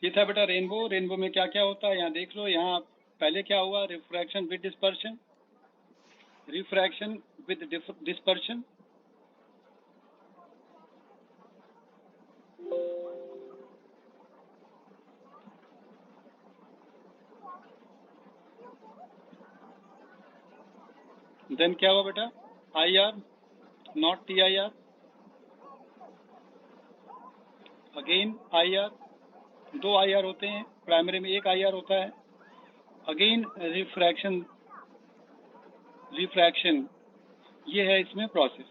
ये था बेटा रेनबो। रेनबो में क्या क्या होता है यहाँ देख लो। यहाँ पहले क्या हुआ, refraction with dispersion, refraction with dispersion, then क्या हुआ बेटा, I R not T I R, again I R, दो आई आर होते हैं, प्राइमरी में एक आई आर होता है, अगेन रिफ्रैक्शन, रिफ्रैक्शन, ये है इसमें प्रोसेस।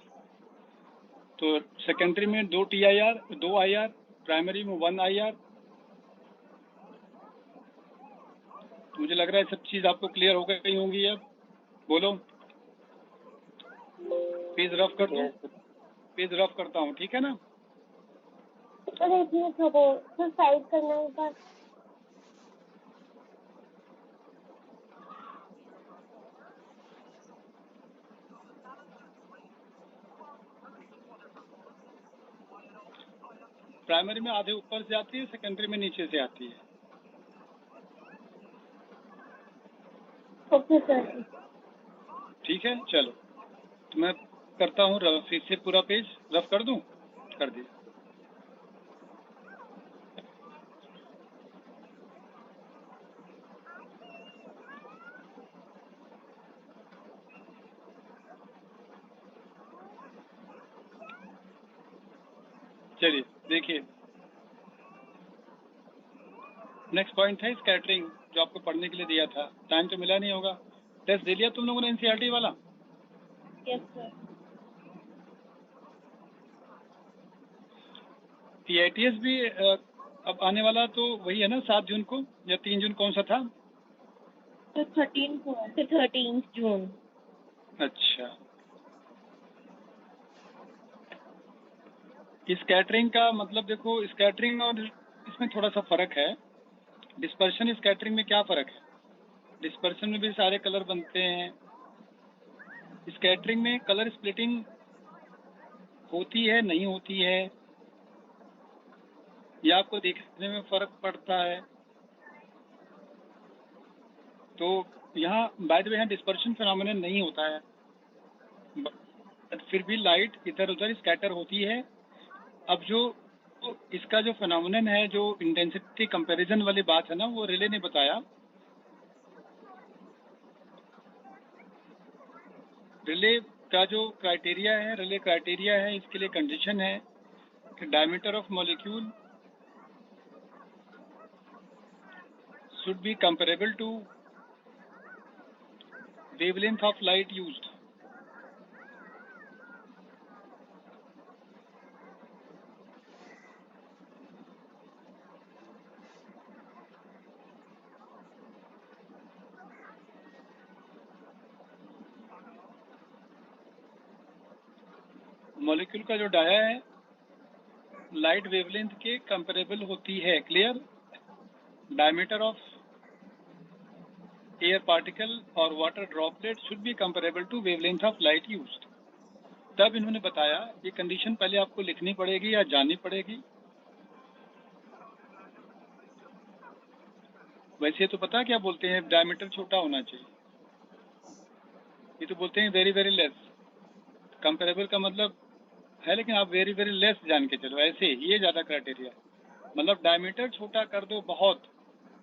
तो सेकेंडरी में दो टी आई आर, दो आई आर, प्राइमरी में वन आई आर। मुझे लग रहा है सब चीज आपको क्लियर हो गई होंगी। अब बोलो, पेज रफ कर दूं? पेज रफ करता हूँ, ठीक है ना? अरे इतने छोटे तो साइड करना होगा। प्राइमरी में आधे ऊपर से आती है, सेकेंडरी में नीचे से आती है। Okay sir. ठीक है, चलो तो मैं करता हूँ रफ, फिर से पूरा पेज रफ कर दूं? कर दिया। चलिए देखिए, नेक्स्ट पॉइंट है स्कैटरिंग, जो आपको पढ़ने के लिए दिया था। टाइम तो मिला नहीं होगा, टेस्ट दे लिया तुम लोगों ने एनसीईआरटी वाला? Yes sir. पीआईटीएस भी अब आने वाला तो वही है ना, 7 जून को या 3 जून, कौन सा था? 13 को है, 13 जून। अच्छा, स्कैटरिंग का मतलब देखो, स्कैटरिंग और इसमें थोड़ा सा फर्क है। डिस्पर्शन स्कैटरिंग में क्या फर्क है? डिस्पर्शन में भी सारे कलर बनते हैं, स्कैटरिंग में कलर स्प्लिटिंग होती है नहीं होती है, या आपको देखने में फर्क पड़ता है। तो यहाँ बाय द वे यहाँ डिस्पर्शन फिनोमेनन नहीं होता है, फिर भी लाइट इधर उधर स्कैटर होती है। अब जो इसका जो फिनोमेनन है, जो इंटेंसिटी कंपैरिजन वाली बात है ना, वो रिले ने बताया। रिले का जो क्राइटेरिया है, रिले क्राइटेरिया है, इसके लिए कंडीशन है कि diameter of molecule should be comparable to wavelength of light used. Molecule का जो डाया है लाइट वेवलेंथ के कंपेरेबल होती है। Clear? Diameter of air particle और water droplet should be comparable to wavelength of light used. तब इन्होंने बताया ये कंडीशन पहले आपको लिखनी पड़ेगी या जाननी पड़ेगी। वैसे तो पता क्या बोलते हैं, डायमीटर छोटा होना चाहिए, ये तो बोलते हैं वेरी वेरी लेस। कंपेरेबल का मतलब है, लेकिन आप वेरी वेरी लेस जान के चलो, ऐसे ये ज्यादा क्राइटेरिया। मतलब डायमीटर छोटा कर दो बहुत,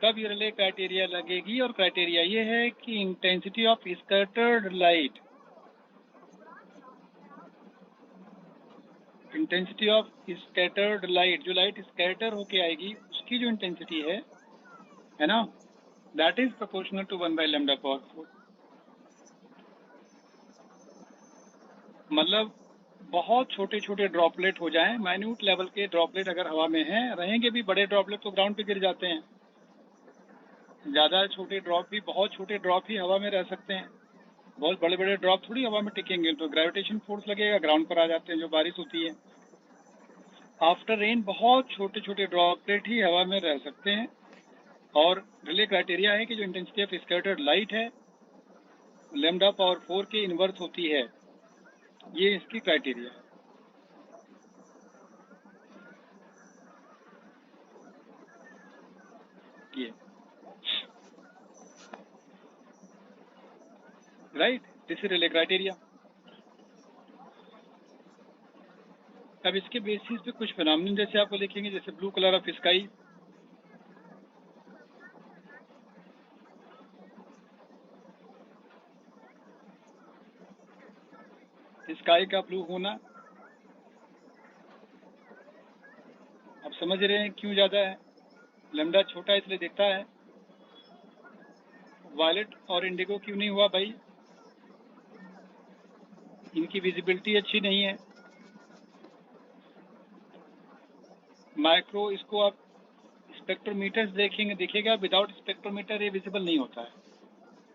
तब ये रिले क्राइटेरिया लगेगी। और क्राइटेरिया ये है कि intensity of scattered light, intensity of scattered light, जो लाइट स्कैटर होके आएगी उसकी जो इंटेंसिटी है ना, दैट इज प्रोपोर्शनल टू 1/λ/4। मतलब बहुत छोटे छोटे ड्रॉपलेट हो जाएं, माइन्यूट लेवल के ड्रॉपलेट अगर हवा में हैं, रहेंगे भी बड़े ड्रॉपलेट तो ग्राउंड पे गिर जाते हैं, ज्यादा छोटे ड्रॉप भी, बहुत छोटे ड्रॉप ही हवा में रह सकते हैं, बहुत बड़े बड़े ड्रॉप थोड़ी हवा में टिकेंगे, तो ग्रेविटेशन फोर्स लगेगा, ग्राउंड पर आ जाते हैं, जो बारिश होती है। आफ्टर रेन बहुत छोटे छोटे ड्रॉपलेट ही हवा में रह सकते हैं। और रिले क्राइटेरिया है कि जो इंटेंसिटी ऑफ स्कैटर्ड लाइट है λ/4 के इनवर्स होती है, ये इसकी क्राइटेरिया है। ये right, this is relay criteria. अब इसके बेसिस पे कुछ फिनोमिनन जैसे आपको लिखेंगे, जैसे blue colour of sky, sky का ब्लू होना, आप समझ रहे हैं क्यों ज्यादा है, लैम्डा छोटा इसलिए दिखता है। वायलेट और इंडिगो क्यों नहीं हुआ भाई, इनकी विजिबिलिटी अच्छी नहीं है। माइक्रो, इसको आप स्पेक्ट्रोमीटर देखेंगे, दिखेगा, विदाउट स्पेक्ट्रोमीटर ये विजिबल नहीं होता है।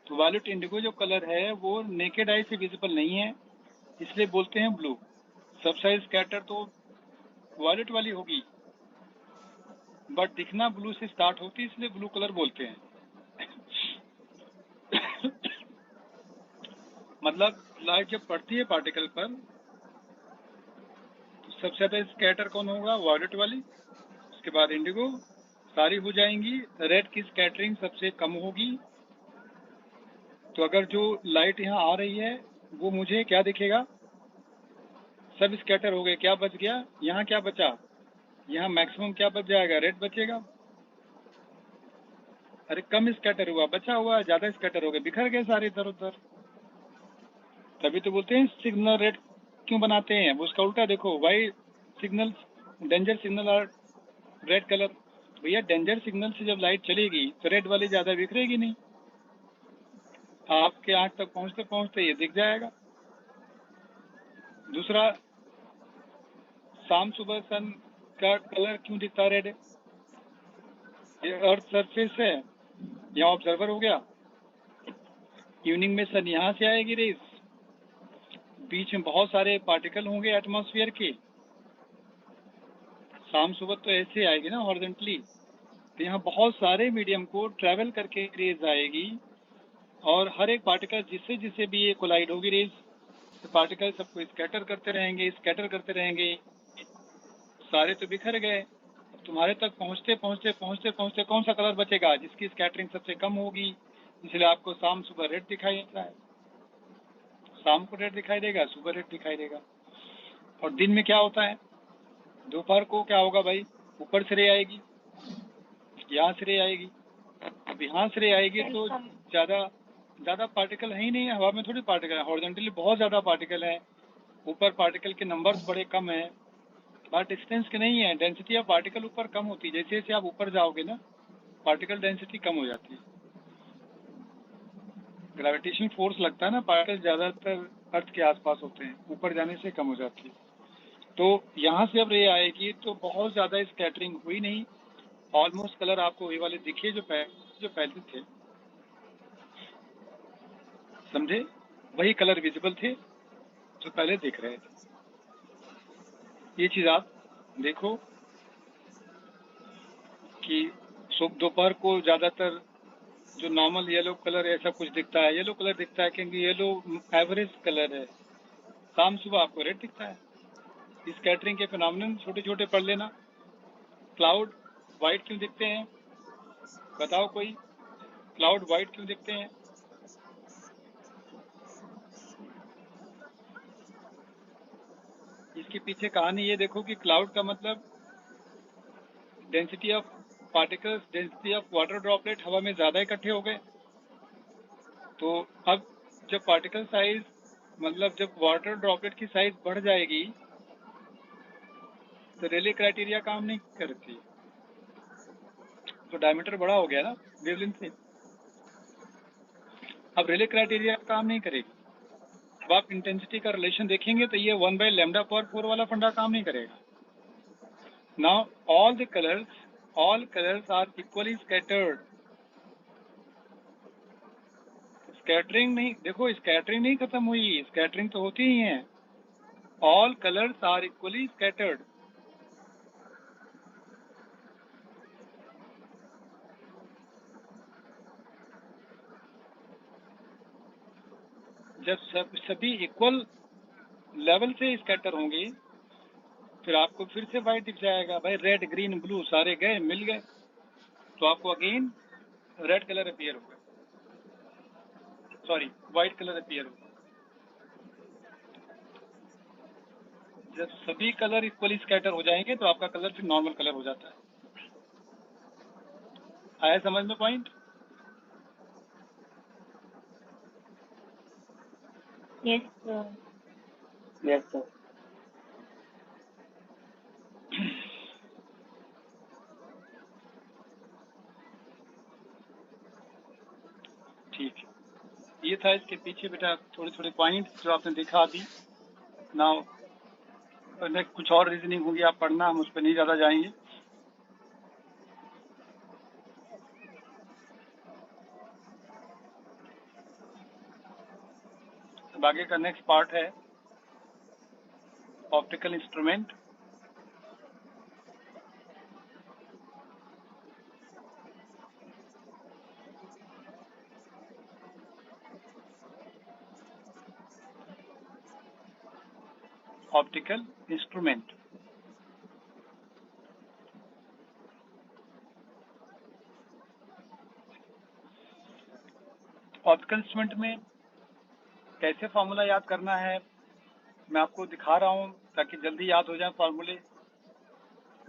तो वायलेट इंडिगो जो कलर है वो नेकेड आई से विजिबल नहीं है, इसलिए बोलते हैं ब्लू। सब साइज स्कैटर तो वायलेट वाली होगी, बट दिखना ब्लू से स्टार्ट होती है, इसलिए ब्लू कलर बोलते हैं। मतलब लाइट जब पड़ती है पार्टिकल पर तो सबसे ज्यादा स्कैटर कौन होगा, वायलेट वाली, उसके बाद इंडिगो, सारी हो जाएंगी। रेड की स्कैटरिंग सबसे कम होगी। तो अगर जो लाइट यहाँ आ रही है वो मुझे क्या दिखेगा, सब स्कैटर हो गए, क्या बच गया यहाँ, क्या बचा यहाँ, मैक्सिमम क्या बच जाएगा, रेड बचेगा। अरे कम स्कैटर हुआ, बचा हुआ ज्यादा स्कैटर हो गए, बिखर गए सारे इधर उधर। तभी तो बोलते हैं सिग्नल रेड क्यों बनाते हैं, वो उसका उल्टा देखो, वाई सिग्नल, डेंजर सिग्नल और रेड कलर। भैया डेंजर सिग्नल से जब लाइट चलेगी तो रेड वाली ज्यादा बिखरेगी नहीं, आपके आंख तक पहुंचते पहुंचते ये दिख जाएगा। दूसरा, शाम सुबह सन का कलर क्यों दिखता है रेड, ये अर्थ सरफेस है, यहाँ ऑब्जर्वर हो गया। इवनिंग में सन यहाँ से आएगी रेस, बीच में बहुत सारे पार्टिकल होंगे एटमॉस्फेयर के, शाम सुबह तो ऐसे आएगी ना हॉरिजॉन्टली, तो यहाँ बहुत सारे मीडियम को ट्रैवल करके रेज आएगी, और हर एक पार्टिकल जिससे जिससे भी ये कोलाइड होगी रेज, तो पार्टिकल सबको स्कैटर करते रहेंगे, स्कैटर करते रहेंगे, सारे तो बिखर गए। तुम्हारे तक पहुंचते पहुंचते पहुंचते पहुंचते कौन सा कलर बचेगा, जिसकी स्कैटरिंग सबसे कम होगी, इसलिए आपको शाम सुबह रेड दिखाई देता है। शाम को रेड दिखाई देगा, सुबह रेड दिखाई देगा। और दिन में क्या होता है, दोपहर को क्या होगा भाई, ऊपर से रे आएगी, यहाँ से रे आएगी। अब यहाँ से रे आएगी तो ज्यादा पार्टिकल है ही नहीं है, हवा में थोड़ी पार्टिकल है, हॉरिजॉन्टली बहुत ज्यादा पार्टिकल है, ऊपर पार्टिकल के नंबर्स बड़े कम है, बात डिस्टेंस के नहीं है, डेंसिटी ऑफ पार्टिकल ऊपर कम होती है, जैसे जैसे आप ऊपर जाओगे ना पार्टिकल डेंसिटी कम हो जाती है। ग्रेविटेशन फोर्स लगता है ना, पार्टिकल ज्यादातर अर्थ के आसपास होते हैं, ऊपर जाने से कम हो जाती है। तो यहाँ से अब रे आएगी तो बहुत ज्यादा स्कैटरिंग हुई नहीं, ऑलमोस्ट कलर आपको वही वाले दिखे जो पहले थे, समझे, वही कलर विजिबल थे जो पहले दिख रहे थे। ये चीज आप देखो कि दोपहर को ज्यादातर जो नॉर्मल येलो कलर ऐसा कुछ दिखता है, येलो कलर दिखता है क्योंकि येलो एवरेज कलर है, शाम सुबह आपको रेड दिखता है। स्कैटरिंग के फिनोमिनन छोटे छोटे पढ़ लेना। क्लाउड व्हाइट क्यों दिखते हैं, बताओ कोई, क्लाउड व्हाइट क्यों दिखते हैं? इसके पीछे कहानी ये देखो कि क्लाउड का मतलब density of particles, density of water droplet हवा में ज्यादा इकट्ठे हो गए। तो अब जब पार्टिकल साइज, मतलब जब वाटर ड्रॉपलेट की साइज बढ़ जाएगी तो रेले क्राइटेरिया काम नहीं करती, तो डायमीटर बड़ा हो गया ना वेवलेंथ से, अब रेले क्राइटेरिया काम नहीं करेगी। अब आप इंटेंसिटी का रिलेशन देखेंगे तो ये 1/λ/4 वाला फंडा काम नहीं करेगा। Now all colours are equally scattered. Scattering नहीं, देखो स्कैटरिंग नहीं खत्म हुई, स्कैटरिंग तो होती ही है। All colours are equally scattered. जब सभी इक्वल लेवल से स्कैटर होंगे फिर आपको फिर से व्हाइट दिख जाएगा भाई, रेड ग्रीन ब्लू सारे गए, मिल गए। तो आपको अगेन रेड कलर अपीयर होगा, सॉरी व्हाइट कलर अपीयर होगा। जब सभी कलर इक्वली स्कैटर हो जाएंगे तो आपका कलर फिर नॉर्मल कलर हो जाता है। आया समझ में point? Yes, sir. Yes sir. ठीक है, ये था इसके पीछे बेटा थोड़े थोड़े पॉइंट्स जो आपने देखा अभी। नाउ नेक्स्ट कुछ और रीजनिंग होगी, आप पढ़ना, हम उस पर नहीं ज़्यादा जाएंगे। अब आगे का नेक्स्ट पार्ट है optical instrument. Optical instrument optical instrument में कैसे फॉर्मूला याद करना है मैं आपको दिखा रहा हूँ ताकि जल्दी याद हो जाए फॉर्मूले।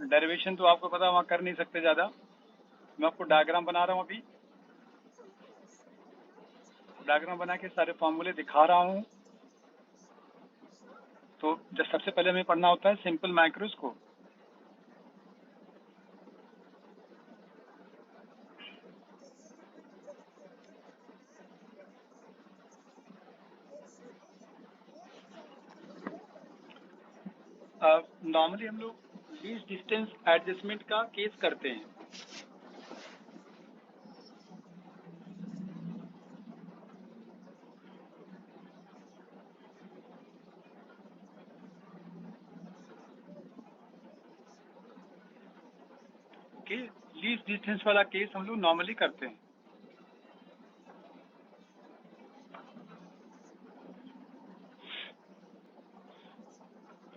डेरिवेशन तो आपको पता वहाँ कर नहीं सकते ज़्यादा, मैं आपको डायग्राम बना रहा हूँ अभी। डायग्राम बना के सारे फॉर्मूले दिखा रहा हूँ। तो जब सबसे पहले हमें पढ़ना होता है सिंपल माइक्रोस्कोप। नॉर्मली हम लोग लीस्ट डिस्टेंस एडजस्टमेंट का केस करते हैं। ओके, लीस्ट डिस्टेंस वाला केस हम लोग नॉर्मली करते हैं।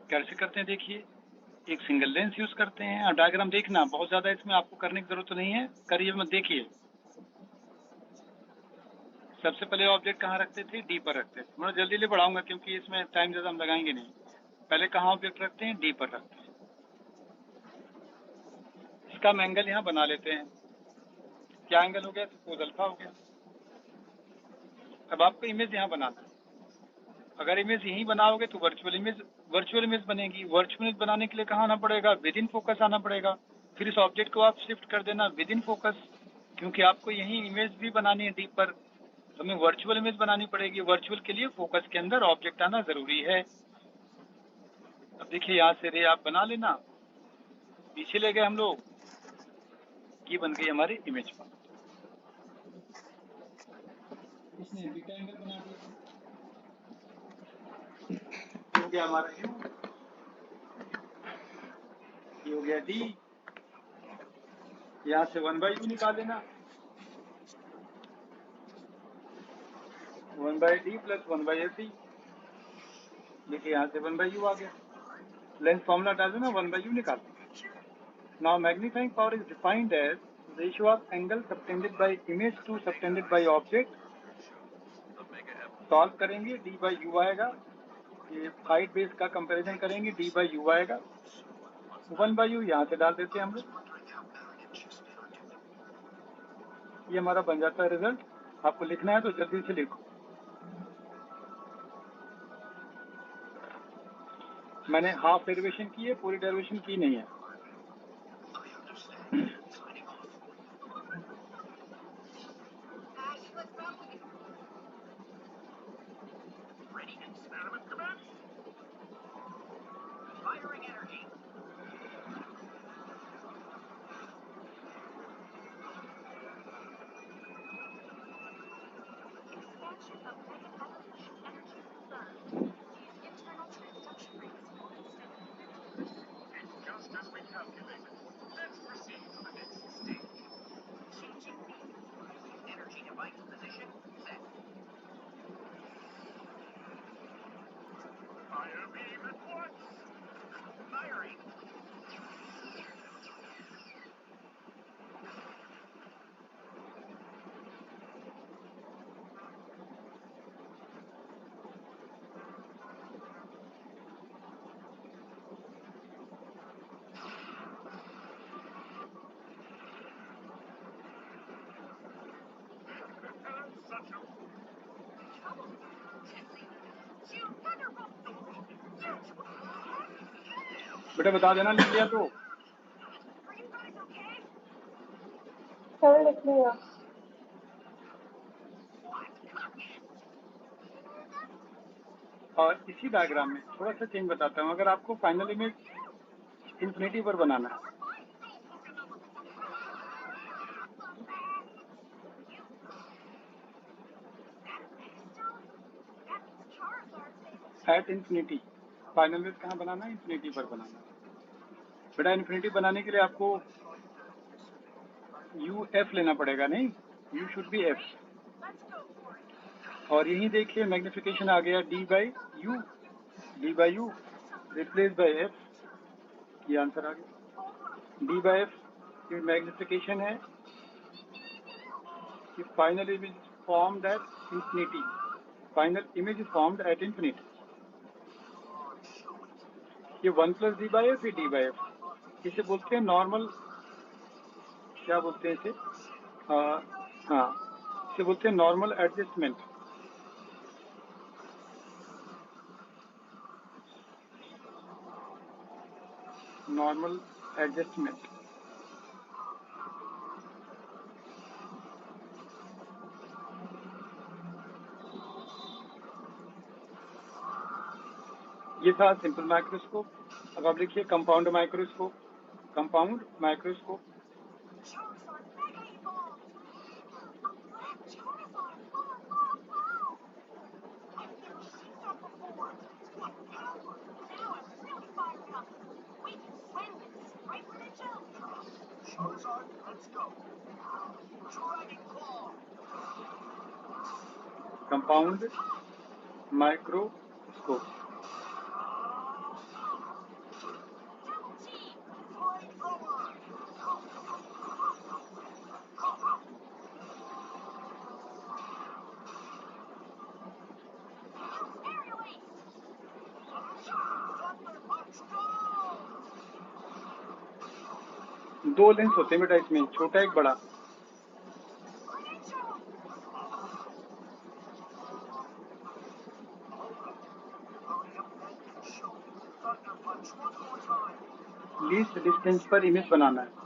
कैसे करते हैं देखिए, एक सिंगल लेंस यूज करते हैं। और डायग्राम देखना, बहुत ज्यादा इसमें आपको करने की जरूरत नहीं है, करिए मत। देखिए सबसे पहले ऑब्जेक्ट कहाँ रखते थे? डी पर रखते थे। मैं जल्दी ले बढ़ाऊंगा क्योंकि इसमें टाइम ज्यादा हम लगाएंगे नहीं। पहले कहाँ ऑब्जेक्ट रखते हैं? डी पर रखते हैं। इसका हम एंगल यहाँ बना लेते हैं। क्या एंगल हो गया? सपोज अल्फा हो गया। अब आपको इमेज यहाँ बनाना है। अगर इमेज यहीं बनाओगे तो वर्चुअल इमेज बनेगी। वर्चुअल इमेज बनाने के लिए कहाँ आना पड़ेगा? विद इन फोकस आना पड़ेगा। फिर इस ऑब्जेक्ट को आप शिफ्ट कर देना विद इन फोकस, क्योंकि आपको यहीं इमेज भी बनानी है डी पर, तो हमें वर्चुअल इमेज बनानी पड़ेगी। वर्चुअल के लिए फोकस के अंदर ऑब्जेक्ट आना जरूरी है। अब देखिए यहाँ से रे आप बना लेना, पीछे ले गए हम लोग, ये बन गई हमारी इमेज पर। इसने बीटा एंगल बना दिया, हो गया हमारा यू, ये हो गया डी। यहाँ से 1/2 निकाल लेना, 1/d प्लस 1/ac। देखिए यहाँ से 1/u आ गया। लेंस फॉर्मूला डाल देना, 1/u निकाल। Now magnifying power is defined as ratio of angle subtended by image to subtended by object. Solve करेंगे d/u आएगा। ये हाइट बेस का कंपैरिजन करेंगे, d/u आएगा। 1/u यहाँ से डाल देते हैं हम लोग, ये हमारा बन जाता है रिजल्ट। आपको लिखना है तो जल्दी से लिखो। मैंने हाफ डेरिवेशन की है, पूरी डेरिवेशन की नहीं है। बेटा बता देना, लिख लिया तो। सर लिख लिया। और इसी डायग्राम में थोड़ा सा चेंज बताता हूँ। अगर आपको फाइनल इमेज इंफिनिटी पर बनाना है, एट इंफिनिटी, फाइनल इमेज कहाँ बनाना है? इंफिनिटी पर बनाना है। बेटा इंफिनिटी बनाने के लिए आपको यू एफ लेना पड़ेगा, नहीं यू शुड बी एफ। और यही देखिए मैग्निफिकेशन आ गया D by you, D by you replace by F, ये आंसर आ गया। डी बाई एफ की मैग्निफिकेशन है कि final image formed at infinity, final image is formed at infinity. ये 1 प्लस डी बाई एफ, ये डी बाई एफ, इसे बोलते हैं नॉर्मल, क्या बोलते हैं इसे? हाँ, इसे बोलते हैं नॉर्मल एडजस्टमेंट। Normal adjustment. ये था सिंपल माइक्रोस्कोप। अब आप लिखिए compound microscope, compound microscope. Compound microscope. दो लेंस होते हैं बेटा इसमें, छोटा एक बड़ा। लीस्ट डिस्टेंस पर इमेज बनाना है।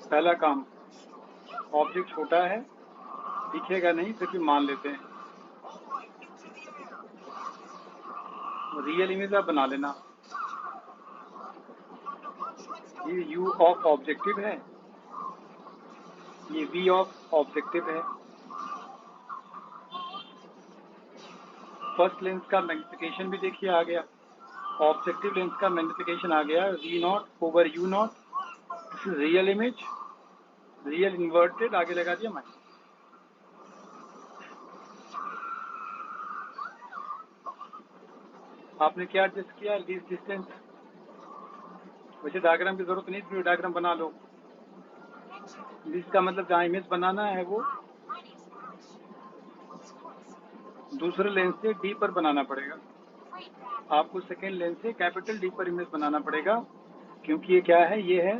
पहला काम, ऑब्जेक्ट छोटा है, दिखेगा नहीं, फिर भी मान लेते हैं। रियल इमेज आप बना लेना। ये U ऑफ ऑब्जेक्टिव है, ये V ऑफ ऑब्जेक्टिव है। फर्स्ट लेंस का मैग्निफिकेशन भी देखिए आ गया, ऑब्जेक्टिव लेंस का मैग्निफिकेशन आ गया V0 over U0। This is real image, real inverted, आगे लगा दिया मैं। आपने क्या एडजस्ट किया? Least distance. वैसे डायग्राम की जरूरत नहीं थी, डायग्राम बना लो। लीस्ट का मतलब जहाँ इमेज बनाना है वो दूसरे लेंस से D पर बनाना पड़ेगा। आपको सेकेंड लेंस से कैपिटल D पर इमेज बनाना पड़ेगा, क्योंकि ये क्या है? ये है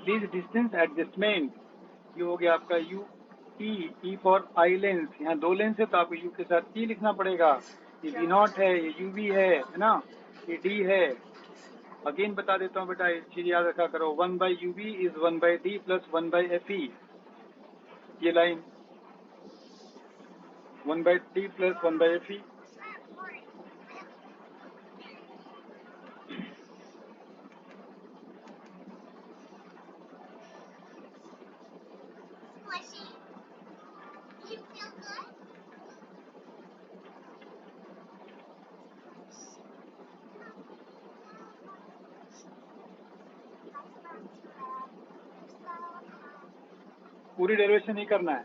लीस्ट डिस्टेंस एडजस्टमेंट। ये हो गया आपका U E for eye lens. यहाँ दो लेंस है तो आपको U के साथ E लिखना पड़ेगा। ये V0 है, ये UV है ना, ये D है। अगेन बता देता हूँ बेटा, एक चीज याद रखा करो, 1/UV is 1/D plus 1/FE। ये लाइन 1/D प्लस 1/FE। पूरी डेरिवेशन नहीं करना है,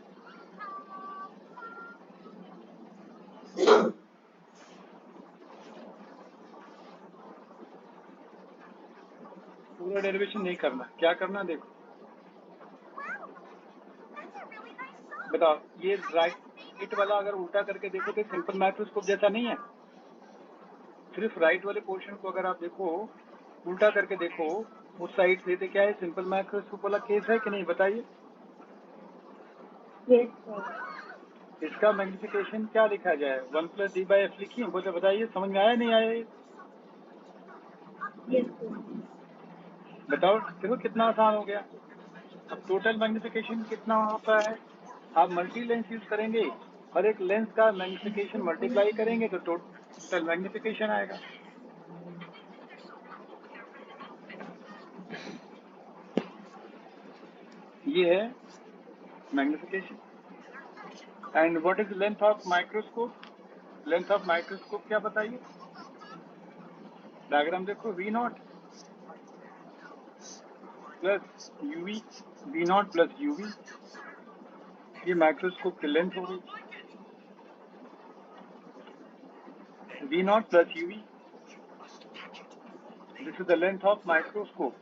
पूरा डेरिवेशन नहीं करना। क्या करना देखो, बताओ। ये राइट वाला अगर उल्टा करके देखो तो सिंपल माइक्रोस्कोप जैसा नहीं है? सिर्फ राइट वाले पोर्शन को अगर आप देखो, उल्टा करके देखो उस साइड से, तो क्या है सिंपल माइक्रोस्कोप वाला केस है कि नहीं, बताइए। Yes, sir. इसका मैग्निफिकेशन क्या लिखा जाए, 1+d/f लिखिए, बोले बताइए समझ में आया नहीं आया ये? Yes, sir. बताओ, देखो कितना आसान हो गया। अब टोटल मैग्निफिकेशन कितना होता है, आप मल्टी लेंस यूज करेंगे, हर एक लेंस का मैग्निफिकेशन मल्टीप्लाई करेंगे तो टोटल मैग्निफिकेशन आएगा। ये है magnification. And what is length of microscope? Length of microscope क्या बताइए, डायग्राम देखो, V0 plus UV, V0 plus UV, ये माइक्रोस्कोप की लेंथ हो गई। V0 plus UV, this is the length of microscope.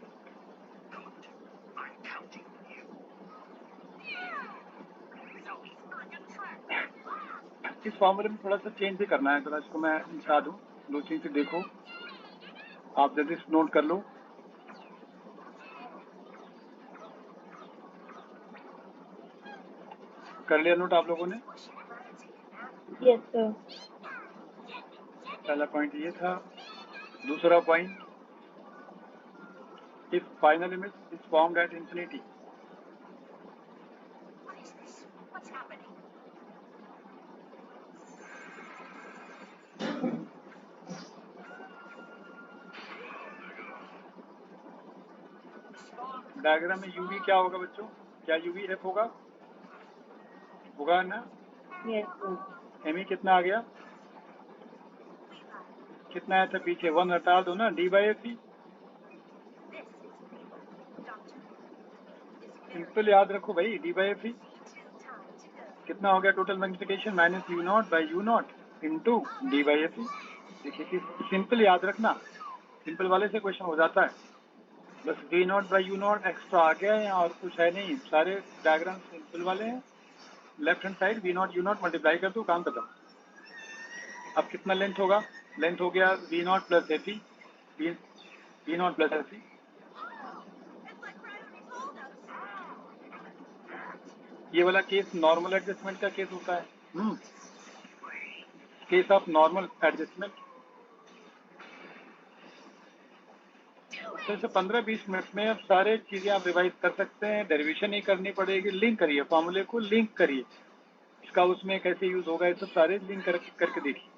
इस फॉर्मूले में थोड़ा सा चेंज भी करना है, थोड़ा इसको मैं मिटा दूं, दो चीज से देखो, आप जल्दी से नोट कर लो। कर लिया नोट आप लोगों ने? Yes, sir. पहला पॉइंट ये था। दूसरा point, if final limit is formed at infinity, diagram में यूवी क्या होगा बच्चों, क्या यूवी एफ होगा, होगा ना? Yes, sir. एम कितना आ गया, कितना आया था पीछे, 1 हटा दो ना, D/F। सिंपल याद रखो भाई, D/F कितना हो गया total magnification, -U0/U0 into D/F। देखिए कि सिंपल याद रखना, सिंपल वाले से क्वेश्चन हो जाता है। बस V0/U0 एक्स्ट्रा आ गया है, और कुछ है नहीं, सारे डायग्राम सिंपल वाले हैं। Left hand side V0/U0 multiply कर दो, काम खत्म। अब कितना लेंथ होगा, लेंथ हो गया V0 plus FE, V0 plus FE। ये वाला केस नॉर्मल एडजस्टमेंट का केस होता है, केस ऑफ नॉर्मल एडजस्टमेंट। तो 15-20 मिनट में अब सारे चीजें आप रिवाइज कर सकते हैं, डेरिवेशन नहीं करनी पड़ेगी, लिंक करिए, फॉर्मूले को लिंक करिए, इसका उसमें कैसे यूज होगा, ये सब सारे लिंक करके देखिए।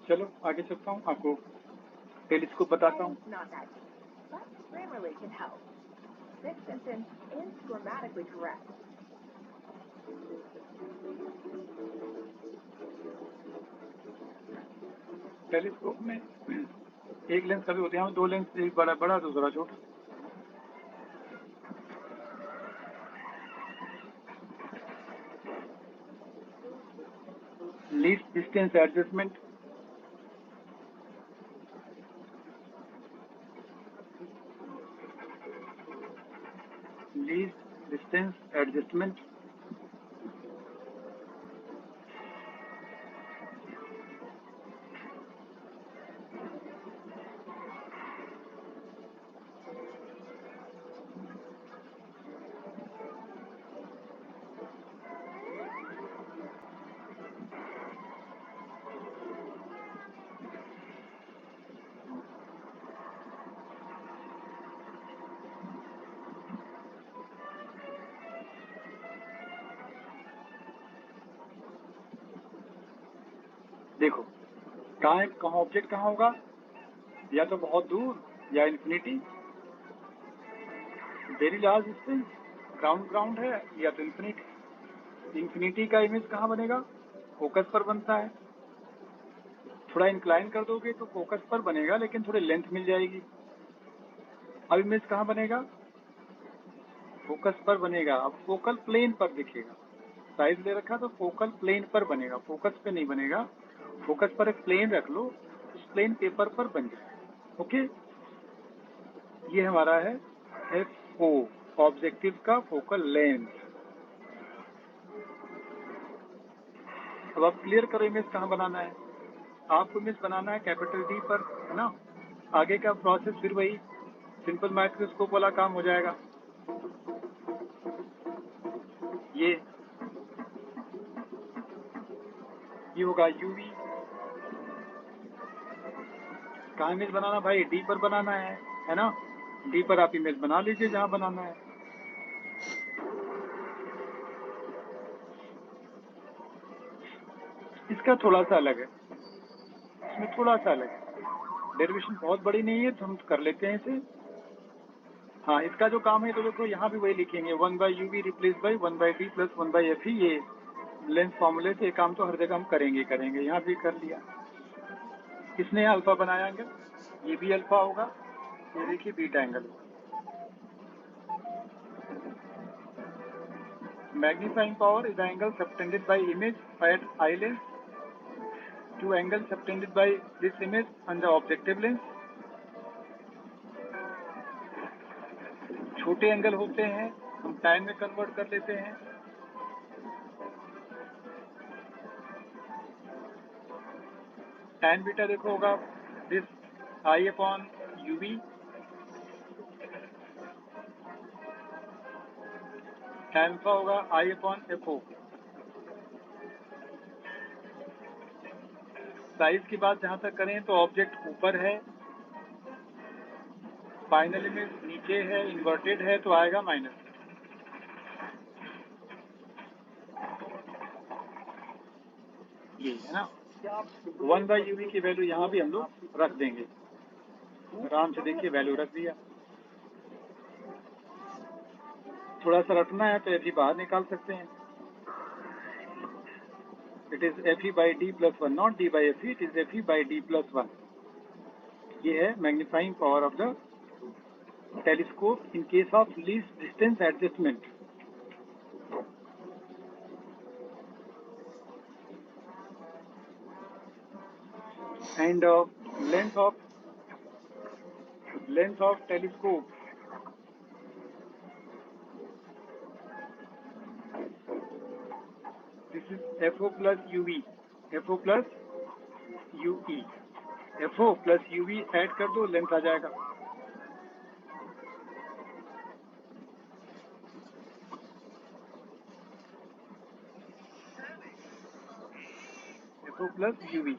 चलो आगे चलता हूँ, आपको टेलीस्कोप बताता हूँ। Not that deep, but Grammarly can help. This sentence is grammatically correct. Telescope में एक लेंस कभी होते हैं, दो लेंस, एक बड़ा बड़ा दूसरा छोटा। Least distance adjustment, least distance adjustment, देखो कहाँ ऑब्जेक्ट कहाँ होगा, या तो बहुत दूर या infinity, very large distance, ground है, या तो इन्फिनिटी। इन्फिनिटी का इमेज कहाँ बनेगा, फोकस पर बनता है। थोड़ा इंक्लाइन कर दोगे तो फोकस पर बनेगा, लेकिन थोड़ी लेंथ मिल जाएगी। अब इमेज कहाँ बनेगा, फोकस पर बनेगा। अब फोकल प्लेन पर दिखेगा, साइज ले रखा तो फोकल प्लेन पर बनेगा, फोकस पे नहीं बनेगा। फोकस पर एक प्लेन रख लो, उस प्लेन पेपर पर बन जाएगा। ओके, ये हमारा है FO, ऑब्जेक्टिव का फोकल लेंथ। अब आप क्लियर करो इमेज कहाँ बनाना है। आपको इमेज बनाना है कैपिटल D पर, है ना। आगे का प्रोसेस फिर वही सिंपल माइक्रोस्कोप वाला काम हो जाएगा। ये होगा UV। कहाँ इमेज बनाना भाई, D पर बनाना है ना। D पर आप इमेज बना लीजिए जहाँ बनाना है। इसका थोड़ा सा अलग है, इसमें थोड़ा सा अलग है, डेरिवेशन बहुत बड़ी नहीं है तो हम कर लेते हैं इसे। हाँ, इसका जो काम है तो देखो यहाँ भी वही लिखेंगे, 1/UV replace by 1/D plus 1/FE। ये लेंथ फॉर्मूले से ये काम तो हर जगह हम करेंगे। यहाँ भी कर लिया। किसने अल्फा बनाया एंगल, ये भी अल्फा होगा, ये देखिए beta angle. Magnifying power is the angle subtended by image at eye lens to angle subtended by this image on the objective lens. छोटे एंगल होते हैं हम टाइम में कन्वर्ट कर लेते हैं। tan बीटा देखो होगा दिस I/UV। tan अल्फा होगा I/FO। साइज की बात जहां तक करें तो ऑब्जेक्ट ऊपर है, फाइनल इमेज नीचे है, इन्वर्टेड है तो आएगा माइनस। ये है ना, 1/UV की वैल्यू यहाँ भी हम लोग रख देंगे। आराम से देखिए वैल्यू रख दिया। थोड़ा सा रखना है तो FE बाहर निकाल सकते हैं। It is FE/D + 1, not D/FE, it is FE/D + 1। ये है magnifying power of the telescope in case of least distance adjustment. And length of telescope, this is FO plus UV, FO plus UE, FO plus UV add कर दो, length आ जाएगा। FO plus UV।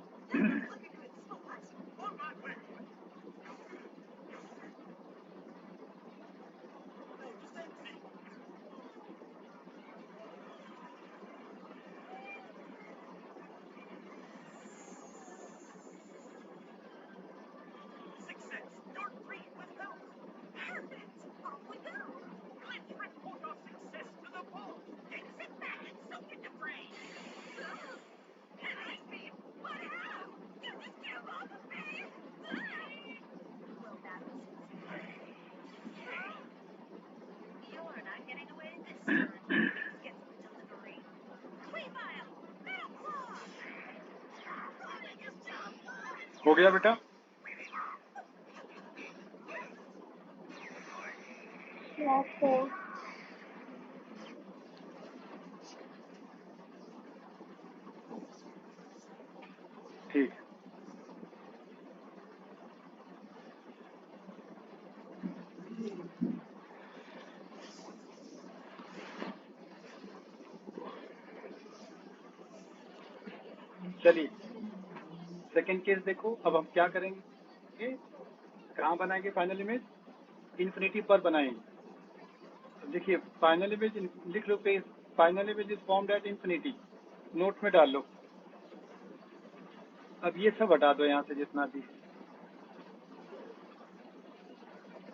हो गया बेटा। Yes, sir. ठीक, चलिए second case देखो। अब हम क्या करेंगे, कहाँ बनाएंगे फाइनल इमेज, इन्फिनिटी पर बनाएंगे। देखिए फाइनल इमेज लिख लो page, final image is formed at infinity, note में डाल लो। अब ये सब हटा दो यहाँ से जितना भी,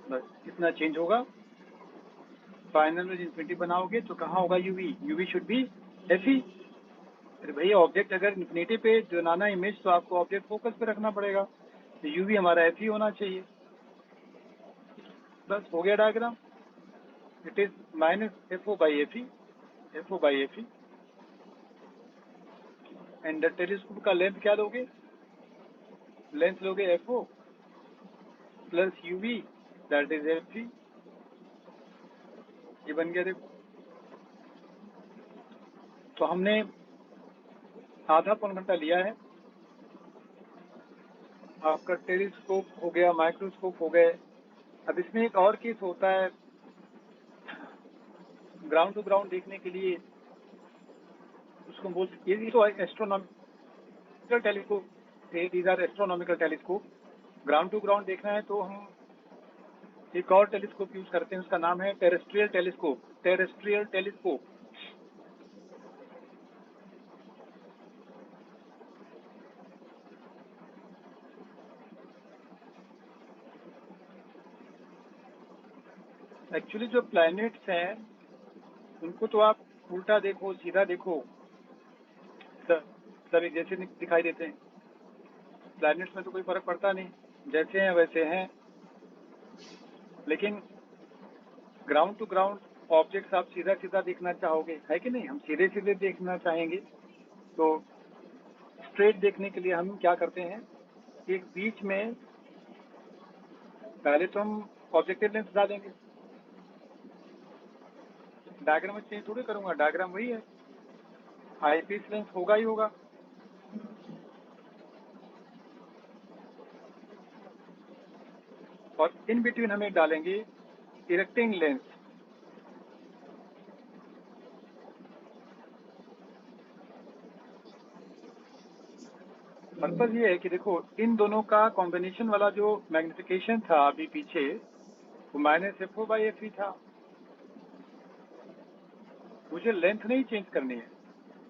बस इतना चेंज होगा। फाइनल में इन्फिनिटी बनाओगे तो कहाँ होगा UV, UV should be FE. अरे भैया ऑब्जेक्ट अगर इन्फिनिटी पे बनाना इमेज तो आपको ऑब्जेक्ट फोकस पे रखना पड़ेगा, तो यूवी हमारा एफई होना चाहिए। बस हो गया diagram. It is minus FO by FE, FO by FE. And telescope का लेंथ क्या लोगे, लेंथ लोगे FO plus UV that is FE. ये बन गया देखो। तो हमने आधा पौन घंटा लिया है। आपका टेलीस्कोप हो गया, माइक्रोस्कोप हो गए। अब इसमें एक और केस होता है, ग्राउंड टू ग्राउंड देखने के लिए उसको बोल, ये तो astronomical telescope, these are astronomical telescope. Ground to ground देखना है तो हम एक और टेलीस्कोप यूज करते हैं, उसका नाम है terrestrial telescope, terrestrial telescope. Actually जो प्लैनेट्स हैं उनको तो आप उल्टा देखो सीधा देखो सब एक जैसे दिखाई देते हैं। प्लैनेट्स में तो कोई फर्क पड़ता नहीं, जैसे हैं वैसे हैं। लेकिन ग्राउंड टू ग्राउंड ऑब्जेक्ट्स आप सीधा सीधा देखना चाहोगे, है कि नहीं? हम सीधे सीधे देखना चाहेंगे। तो स्ट्रेट देखने के लिए हम क्या करते हैं, एक बीच में पहले तो हम ऑब्जेक्टिव लेंस डालेंगे। डायग्राम में चेंज थोड़ी करूंगा, डायग्राम वही है, आईपीस लेंस होगा ही होगा। और इन बिटवीन हमें डालेंगे इरेक्टिंग लेंस। पर्पज ये है कि देखो इन दोनों का कॉम्बिनेशन वाला जो मैग्निफिकेशन था अभी पीछे, वो माइनस एफओ बाई एफई था। मुझे लेंथ नहीं चेंज करनी है,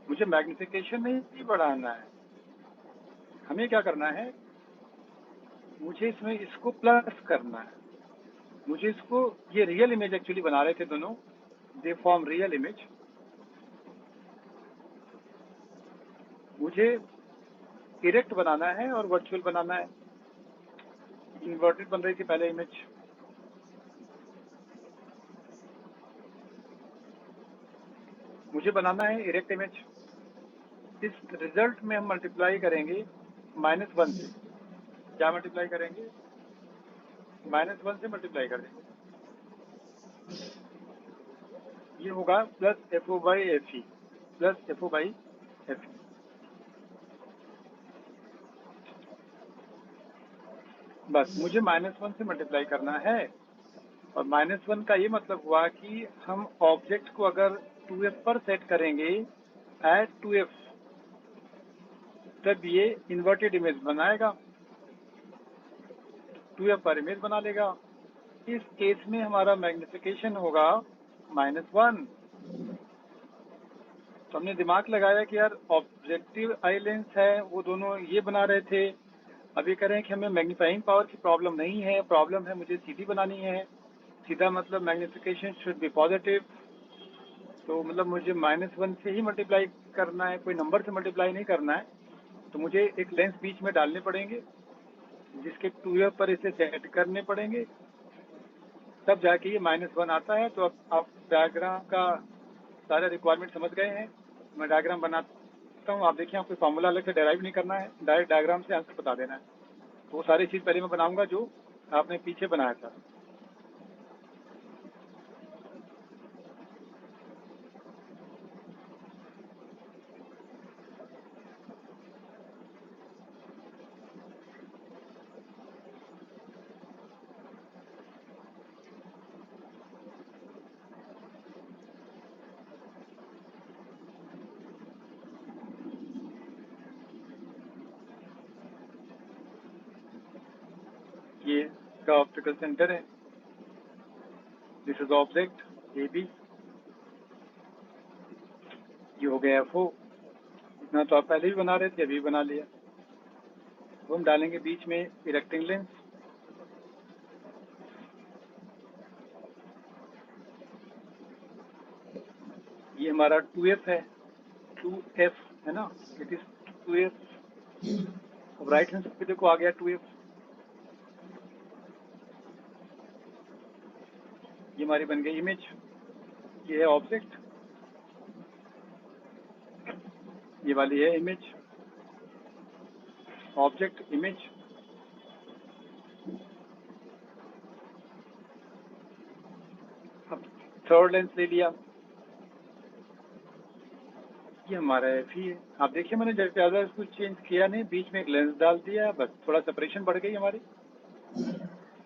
मुझे मैग्निफिकेशन नहीं बढ़ाना है। हमें क्या करना है, मुझे इसमें इसको प्लस करना है। मुझे इसको, ये रियल इमेज एक्चुअली बना रहे थे दोनों, दे फॉर्म रियल इमेज। मुझे इरेक्ट बनाना है और वर्चुअल बनाना है। इन्वर्टेड बन रही थी पहले इमेज। मुझे बनाना है इरेक्ट इमेज। इस रिजल्ट में हम मल्टीप्लाई करेंगे -1 से। क्या मल्टीप्लाई करेंगे? -1 से मल्टीप्लाई कर देंगे। ये होगा plus FO by FE, plus FO by FE. बस मुझे -1 से मल्टीप्लाई करना है। और -1 का ये मतलब हुआ कि हम ऑब्जेक्ट को अगर 2f पर सेट करेंगे एट 2f, तब ये इन्वर्टेड इमेज बनाएगा, 2f पर इमेज बना लेगा। इस केस में हमारा मैग्निफिकेशन होगा -1। तो हमने दिमाग लगाया कि यार ऑब्जेक्टिव आई लेंस है, वो दोनों ये बना रहे थे। अभी कह रहे हैं कि हमें मैग्नीफाइंग पावर की प्रॉब्लम नहीं है, प्रॉब्लम है मुझे सीधी बनानी है। सीधा मतलब मैग्निफिकेशन शुड बी पॉजिटिव। तो मतलब मुझे -1 से ही मल्टीप्लाई करना है, कोई नंबर से मल्टीप्लाई नहीं करना है। तो मुझे एक लेंस बीच में डालने पड़ेंगे, जिसके 2f पर इसे सेट करने पड़ेंगे, तब जाके ये -1 आता है। तो अब आप डायग्राम का सारा रिक्वायरमेंट समझ गए हैं। मैं डायग्राम बनाता हूँ, आप देखिए, आपको फॉर्मूला अलग से डेराइव नहीं करना है, डायरेक्ट डायग्राम से आंसर बता देना है। तो वो सारी चीज़ पहले मैं बनाऊंगा जो आपने पीछे बनाया था। ये इसका ऑप्टिकल सेंटर है, this is object A B. ये हो गया एफओ। इतना तो आप पहले भी बना रहे थे, अभी बना लिया। अब हम डालेंगे बीच में इरेक्टिंग लेंस। ये हमारा 2f है, 2f है ना, इट इज 2f। अब राइट हैंड पे देखो आ गया 2f। ये हमारी बन गई इमेज, ये है ऑब्जेक्ट, ये वाली है इमेज, ऑब्जेक्ट इमेज। अब थर्ड लेंस ले लिया, ये हमारा एफ ही है। आप देखिए मैंने ज़्यादा कुछ चेंज किया नहीं, बीच में एक लेंस डाल दिया, बस थोड़ा सेपरेशन बढ़ गई हमारी।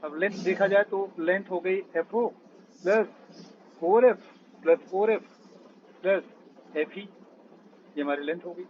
अब लेंथ देखा जाए तो लेंथ हो गई F O plus 4f plus 4f plus F ही, ये हमारी लेंथ हो गई।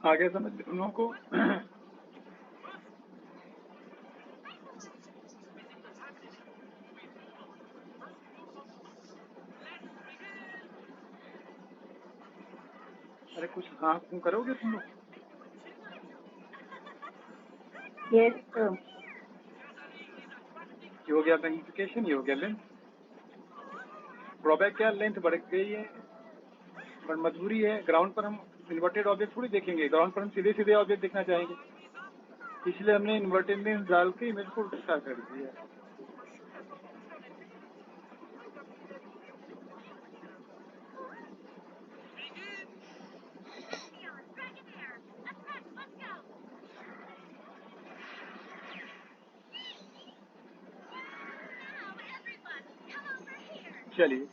आगे समझ उन लोगों को। अरे कुछ हाँ क्यों करोगे तुम लोग? Yes, sir. ये हो गया मैग्निफिकेशन, ये हो गया लेंथ। ड्रॉबैक क्या, लेंथ बढ़ गई है, पर मजबूरी है। ग्राउंड पर हम इन्वर्टेड ऑब्जेक्ट थोड़ी देखेंगे, ग्राउंड पर हम सीधे सीधे ऑब्जेक्ट देखना चाहेंगे, इसलिए हमने इन्वर्टेड लेंस डाल के इमेज को उल्टा कर दिया। चलिए,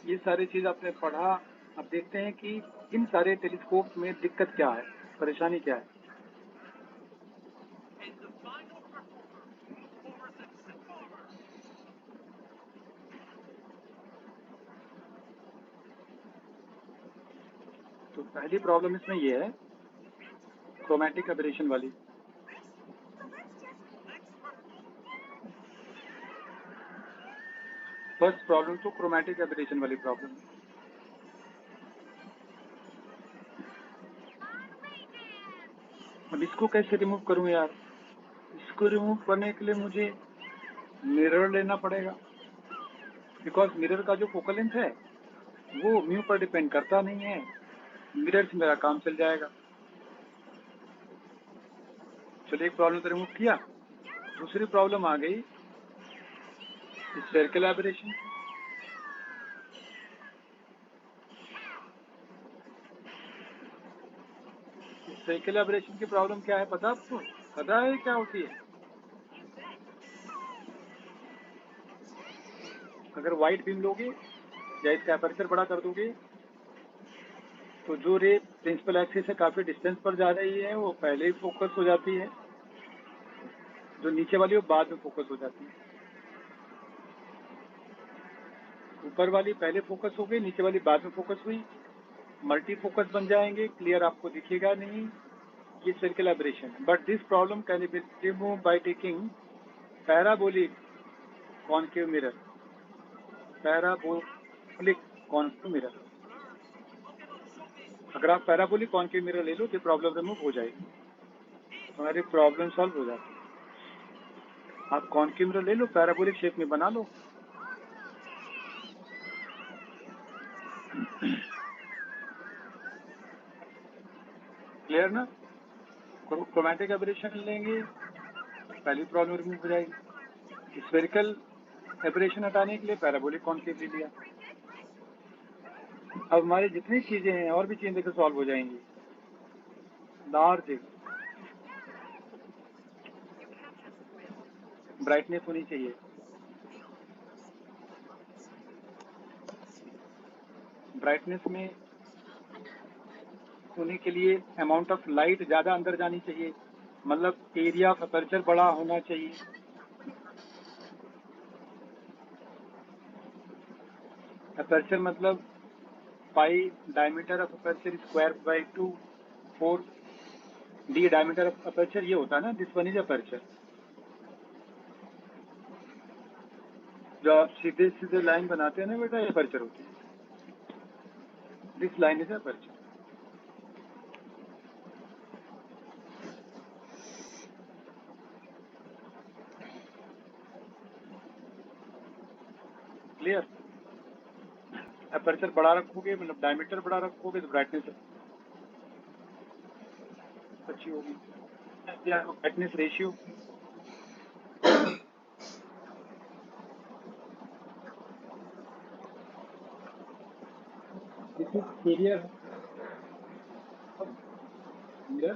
ये सारी चीज आपने पढ़ा। अब देखते हैं कि इन सारे टेलीस्कोप में दिक्कत क्या है, परेशानी क्या है। तो पहली प्रॉब्लम इसमें ये है, क्रोमैटिक एबरेशन वाली। फर्स्ट प्रॉब्लम तो क्रोमैटिक एबरेशन वाली प्रॉब्लम। अब इसको कैसे रिमूव करूं यार? इसको रिमूव करने के लिए मुझे मिरर लेना पड़ेगा, बिकॉज मिरर का जो फोकल लेंथ है वो म्यू पर डिपेंड करता नहीं है। मिरर से मेरा काम चल जाएगा। चलिए एक प्रॉब्लम तो रिमूव किया। दूसरी प्रॉब्लम आ गई स्फेरिकल एबरेशन। स्फेरिकल एबरेशन की प्रॉब्लम क्या है पता आपको? पता है क्या होती है? अगर वाइड बीम लोगे या इसका एपर्चर बड़ा कर दोगे तो जो रे प्रिंसिपल एक्सिस से काफी डिस्टेंस पर जा रही है वो पहले ही फोकस हो जाती है, जो नीचे वाली वो बाद में फोकस हो जाती है। ऊपर वाली पहले फोकस हो गई, नीचे वाली बाद में फोकस हुई, मल्टी फोकस बन जाएंगे, क्लियर आपको दिखेगा नहीं। ये circle aberration. But this problem can be remove by taking parabolic concave mirror. Parabolic concave mirror, अगर आप पैराबोलिक कॉन्केव मिरर ले लो तो प्रॉब्लम रिमूव हो जाएगी, हमारी प्रॉब्लम सॉल्व हो जाती है। आप कॉन्केव मिरर ले लो, पैराबोलिक शेप में बना लो। क्लियर ना? क्रोमैटिक एबरेशन लेंगे, पहली प्रॉब्लम रिमूव हो जाएगी। स्फेरिकल एबरेशन हटाने के लिए पैराबोलिक कॉन्केव ले लिया। अब हमारी जितनी चीजें हैं और भी चीजें देखो सॉल्व हो जाएंगी। लार्ज ब्राइटनेस होनी चाहिए। ब्राइटनेस में होने के लिए अमाउंट ऑफ लाइट ज़्यादा अंदर जानी चाहिए, मतलब एरिया ऑफ अपर्चर बड़ा होना चाहिए। अपर्चर मतलब pi diameter of aperture square by 2 4 D diameter of aperture ये होता है ना, दिस वन इज अपर्चर। जो आप सीधे सीधे लाइन बनाते हैं ना बेटा, ये अपर्चर होती है। This line is aperture. Clear? Aperture बड़ा रखोगे मतलब डायमीटर बड़ा रखोगे तो ब्राइटनेस अच्छी होगी। Brightness ratio this is area mirror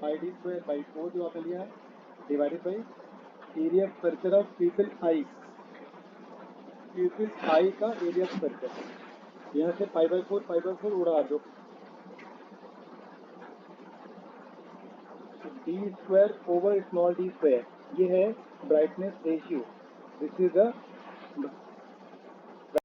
pi D square by 4 जो आपने लिया है divided by area aperture of people I. People I का एरिया अपर्चर, यहाँ से पाई बाई 4 उड़ा दो, D square over small D square, ये है brightness ratio. This is the